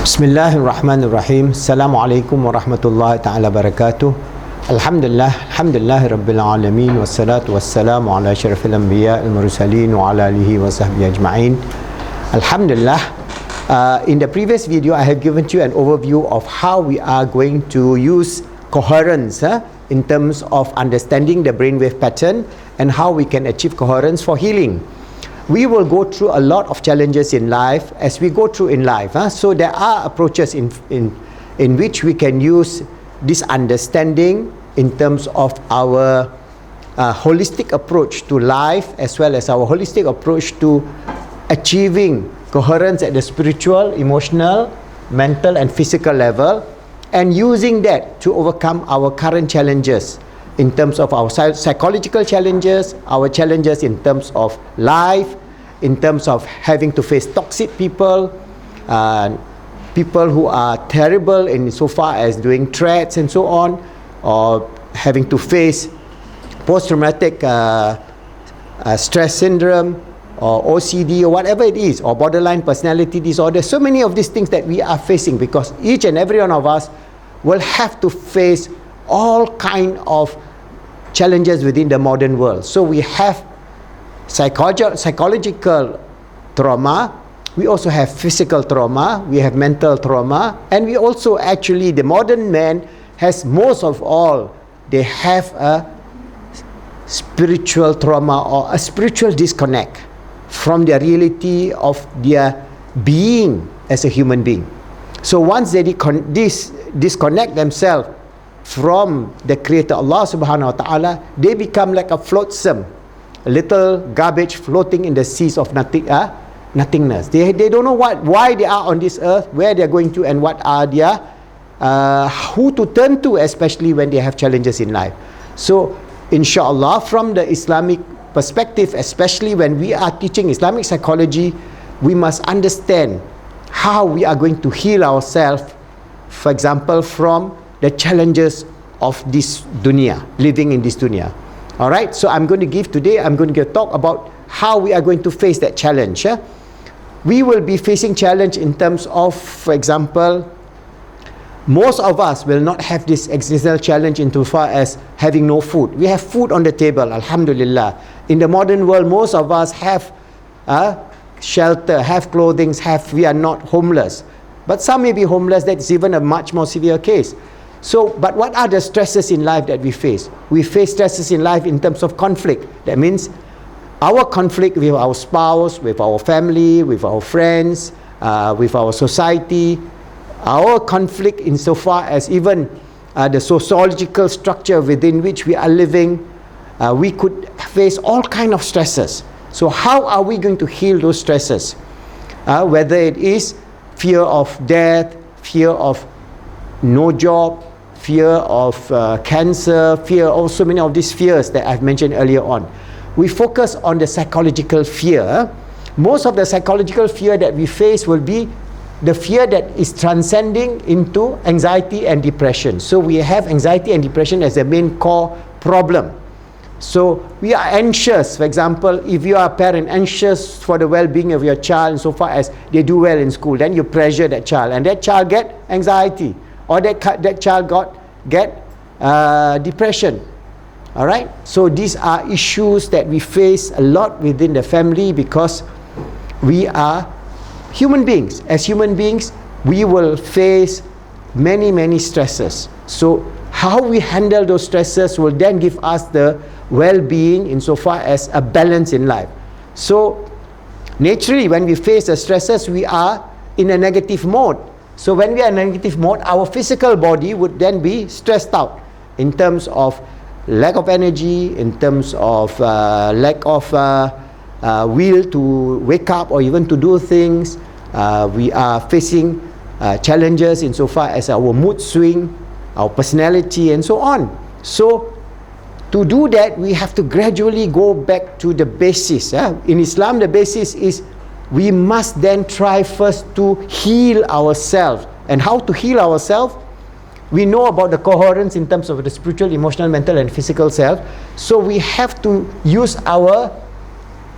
Bismillahirrahmanirrahim. Assalamualaikum warahmatullahi ta'ala barakatuh. Alhamdulillah rabbil alamin, wassalatu wassalamu ala asyrafil anbiya al-mursalin wa ala alihi wa sahbihi ajma'in. Alhamdulillah, in the previous video I have given you an overview of how we are going to use coherence in terms of understanding the brainwave pattern and how we can achieve coherence for healing. We will go through a lot of challenges in life as we go through in life. So there are approaches in which we can use this understanding in terms of our holistic approach to life, as well as our holistic approach to achieving coherence at the spiritual, emotional, mental and physical level, and using that to overcome our current challenges in terms of our psychological challenges, our challenges in terms of life, in terms of having to face toxic people, people who are terrible in so far as doing threats and so on, or having to face post-traumatic stress syndrome, or OCD, or whatever it is, or borderline personality disorder. So many of these things that we are facing, because each and every one of us will have to face all kind of challenges within the modern world. So we have psychological trauma, we also have physical trauma, we have mental trauma, and we also actually, the modern man has most of all, they have a spiritual trauma or a spiritual disconnect from the reality of their being as a human being. So once they disconnect themselves from the Creator Allah subhanahu wa ta'ala, they become like a flotsam, a little garbage floating in the seas of nothingness. They don't know why they are on this earth, where they are going to, and what are their who to turn to, especially when they have challenges in life. So inshallah, from the Islamic perspective, especially when we are teaching Islamic psychology, we must understand how we are going to heal ourselves, for example, from the challenges of this dunya, living in this dunya. Alright, so I'm going to talk about how we are going to face that challenge. We will be facing challenge in terms of, for example, most of us will not have this existential challenge insofar as having no food. We have food on the table, alhamdulillah. In the modern world, most of us have shelter, have clothing, we are not homeless. But some may be homeless. That's even a much more severe case. So, but what are the stresses in life that we face? We face stresses in life in terms of conflict. That means our conflict with our spouse, with our family, with our friends, with our society, our conflict insofar as even the sociological structure within which we are living, we could face all kind of stresses. So how are we going to heal those stresses? Whether it is fear of death, fear of no job, fear of cancer, fear of so many of these fears that I've mentioned earlier on. We focus on the psychological fear. Most of the psychological fear that we face will be the fear that is transcending into anxiety and depression. So we have anxiety and depression as the main core problem. So we are anxious, for example, if you are a parent, anxious for the well-being of your child so far as they do well in school, then you pressure that child, and that child get anxiety, or that child get depression. All right, so these are issues that we face a lot within the family, because we are human beings. As human beings, we will face many stresses. So how we handle those stresses will then give us the well-being insofar as a balance in life. So naturally, when we face the stresses, we are in a negative mode. So when we are in a negative mode, our physical body would then be stressed out in terms of lack of energy, in terms of lack of will to wake up or even to do things. We are facing challenges insofar as our mood swing, our personality, and so on. So to do that, we have to gradually go back to the basis. In Islam, the basis is we must then try first to heal ourselves. And how to heal ourselves? We know about the coherence in terms of the spiritual, emotional, mental and physical self. So we have to use our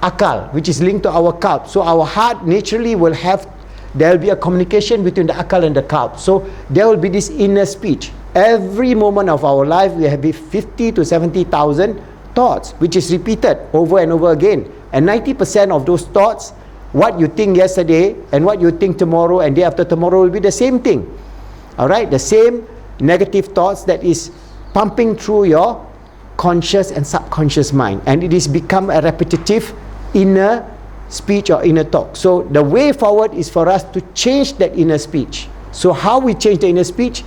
akal, which is linked to our qalb. So our heart naturally will have there will be a communication between the akal and the qalb. So there will be this inner speech. Every moment of our life, we have 50 to 70,000 thoughts, which is repeated over and over again. And 90% of those thoughts, what you think yesterday and what you think tomorrow and day after tomorrow will be the same thing. Alright, the same negative thoughts that is pumping through your conscious and subconscious mind, and it is become a repetitive inner speech or inner talk. So the way forward is for us to change that inner speech. So how we change the inner speech?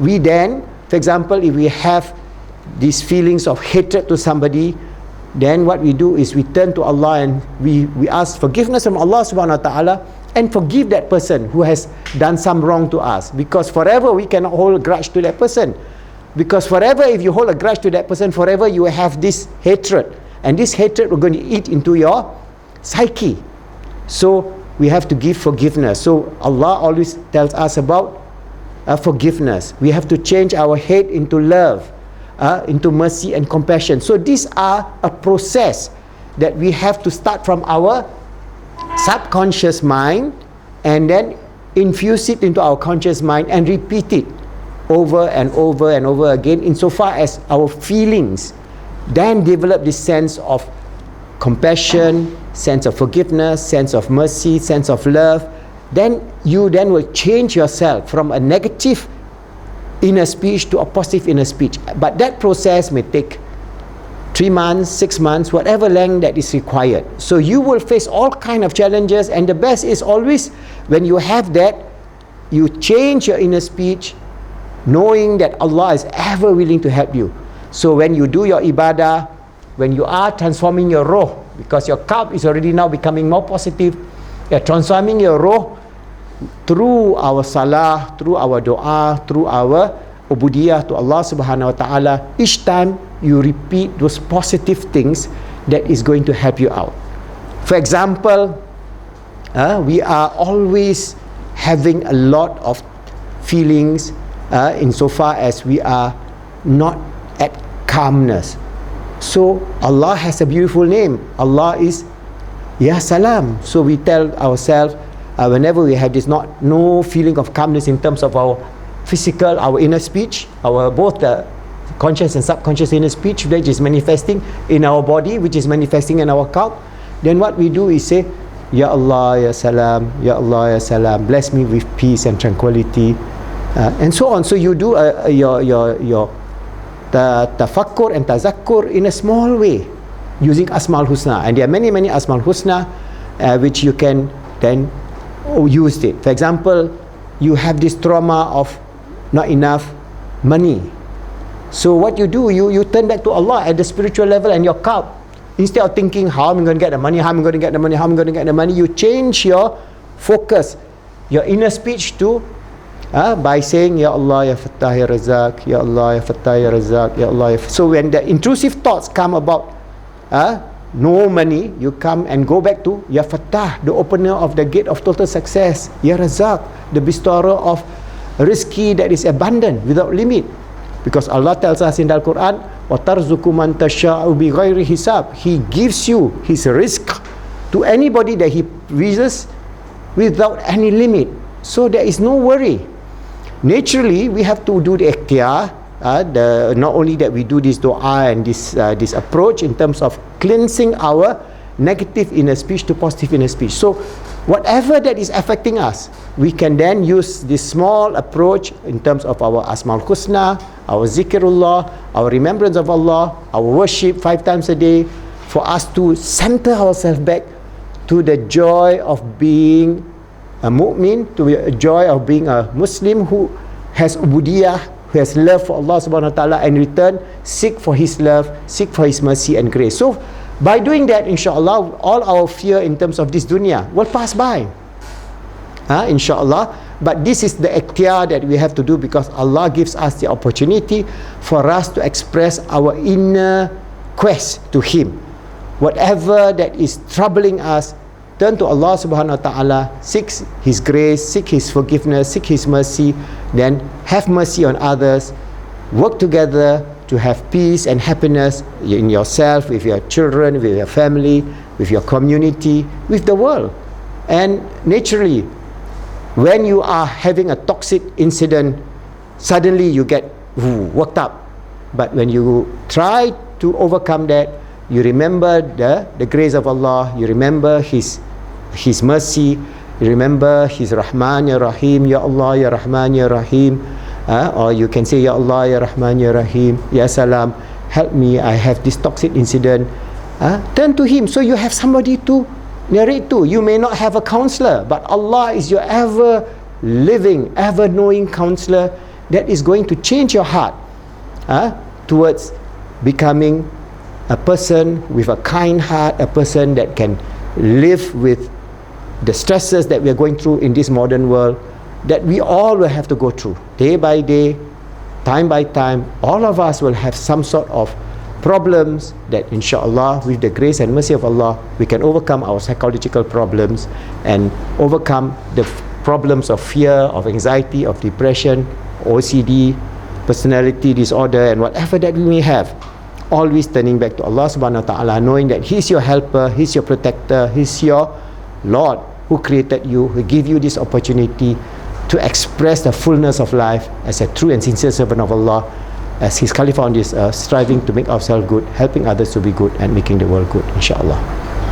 We then, for example, if we have these feelings of hatred to somebody, then what we do is we turn to Allah and we ask forgiveness from Allah subhanahu wa ta'ala and forgive that person who has done some wrong to us, because forever we cannot hold a grudge to that person, because forever if you hold a grudge to that person, forever you have this hatred, and this hatred will going to eat into your psyche. So we have to give forgiveness. So Allah always tells us about forgiveness. We have to change our hate into love, into mercy and compassion. So these are a process that we have to start from our subconscious mind and then infuse it into our conscious mind and repeat it over and over and over again, insofar as our feelings then develop this sense of compassion, sense of forgiveness, sense of mercy, sense of love. Then you then will change yourself from a negative inner speech to a positive inner speech. But that process may take 3 months, 6 months, whatever length that is required. So you will face all kind of challenges, and the best is always when you have that, you change your inner speech, knowing that Allah is ever willing to help you. So when you do your ibadah, when you are transforming your roh, because your qalb is already now becoming more positive, you're transforming your roh through our salah, through our dua, through our ubudiyah to Allah subhanahu wa ta'ala. Each time you repeat those positive things, that is going to help you out. For example, we are always having a lot of feelings insofar as we are not at calmness. So Allah has a beautiful name. Allah is Ya Salam. So we tell ourselves whenever we have this no feeling of calmness in terms of our physical, our inner speech, our both the conscious and subconscious inner speech, which is manifesting in our body, which is manifesting in our qalb, then what we do is say, Ya Allah, Ya Salam, Ya Allah, Ya Salam, bless me with peace and tranquility, and so on. So you do your tafakkur and tazakkur in a small way using Asmaul Husna, and there are many Asmaul Husna which you can then use it. For example, you have this trauma of not enough money. So what you do, you turn back to Allah at the spiritual level and your qalb. Instead of thinking, how am I going to get the money, how am I going to get the money, how am I going to get the money, you change your focus, your inner speech to by saying, Ya Allah, Ya Fattah, Ya Razak, Ya Allah, Ya Fattah, Ya Razak, Ya Allah, Ya So when the intrusive thoughts come about no money, you come and go back to Ya Fattah, the opener of the gate of total success, Ya Razak, the bestower of rizki that is abundant without limit. Because Allah tells us in the Quran, وَتَرْزُقُ مَنْ تَشَاءُ بِغَيْرِ حِسَابٍ. He gives you His rizq to anybody that He wishes without any limit. So there is no worry. Naturally, we have to do the ikhtiyar, not only that we do this dua and this approach in terms of cleansing our negative inner speech to positive inner speech. So whatever that is affecting us, we can then use this small approach in terms of our Asmaul Husna, our zikrullah, our remembrance of Allah, our worship 5 times a day, for us to center ourselves back to the joy of being a mu'min, to the joy of being a Muslim who has ubudiyah, who has love for Allah subhanahu wa ta'ala, and in return seek for His love, seek for His mercy and grace. So by doing that, inshallah, all our fear in terms of this dunya will pass by, inshallah. But this is the ikhtiyar that we have to do, because Allah gives us the opportunity for us to express our inner quest to Him. Whatever that is troubling us, turn to Allah subhanahu wa ta'ala, seek His grace, seek His forgiveness, seek His mercy, then have mercy on others, work together to have peace and happiness in yourself, with your children, with your family, with your community, with the world. And naturally, When you are having a toxic incident, suddenly you get worked up. But when you try to overcome that, you remember the grace of Allah, you remember His mercy, you remember His Rahman Ya Rahim, Ya Allah Ya Rahman Ya Rahim, or you can say Ya Allah Ya Rahman Ya Rahim, Ya Salam, help me, I have this toxic incident. Turn to Him, so you have somebody to narrate to. You may not have a counselor, but Allah is your ever living, ever knowing counselor that is going to change your heart towards becoming a person with a kind heart, a person that can live with the stresses that we are going through in this modern world, that we all will have to go through day by day, time by time. All of us will have some sort of problems that, inshallah, with the grace and mercy of Allah, we can overcome our psychological problems and overcome the problems of fear, of anxiety, of depression, OCD, personality disorder, and whatever that we may have. Always turning back to Allah subhanahu wa ta'ala, knowing that He's your helper, He's your protector, He's your Lord who created you, who gave you this opportunity to express the fullness of life as a true and sincere servant of Allah, as His Khalifa on this earth, striving to make ourselves good, helping others to be good, and making the world good, inshallah.